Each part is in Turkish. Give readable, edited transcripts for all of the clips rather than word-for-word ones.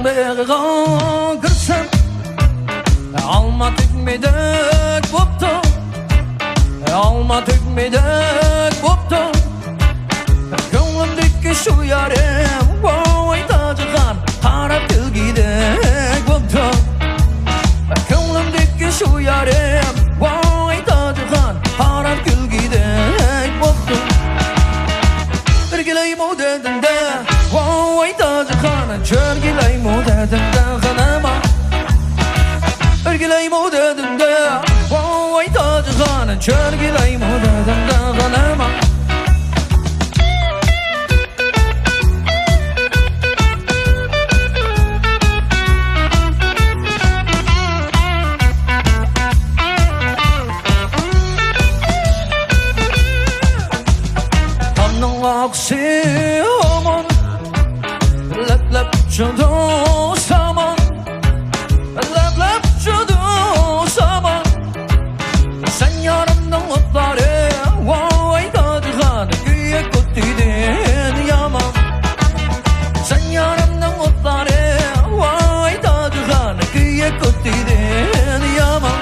beğen kırsam alma tükmedek boptu alma tükmedek boptu ko'nglimdagi shu yarim voy tojigan qarab kulgidek boptu ko'nglimdagi shu yarim voy tojigan qarab kulgidek boptu birgalaymo dedimda voy tojigan cho'rgilaymo dedimda g'anama birgalaymo dedimda voy tojigan cho'rgilaymo dedimda g'anama Aksiyon lep çudu saman lep çudu saman sen yarımdan mutları vay tadigan güye kutidin yaman sen yarımdan mutları vay tadigan güye kutidin yaman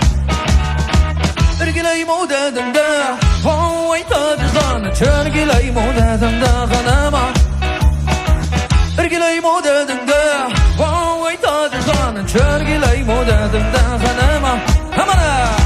birgalaymo dedimda voy tadigan cho'rgilaymo dedimda g'anama birgalaymo dedimda voy tadigan cho'rgilaymo dedimda g'anama hamana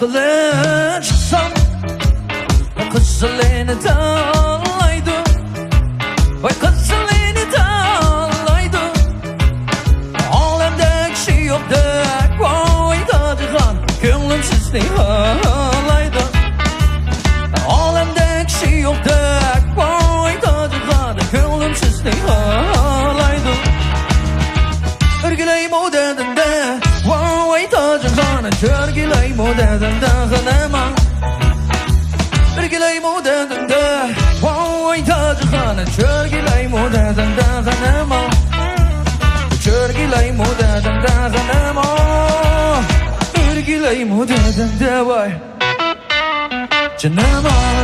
Kılıç çıksam kızılını dallaydı vay kızılını dallaydı alemde kişi yok dek vay tadigan gönlüm sizni halaydı alemde kişi yok dek vay tadigan gönlüm sizni halaydı birgalaymo dedimda voy tojigan cho'rgilaymo dedimda g'anama birgalaymo dedimda voy tojigan cho'rgilaymo dedimda g'anama cho'rgilaymo dedimda g'anama birgalaymo dedimda voy janama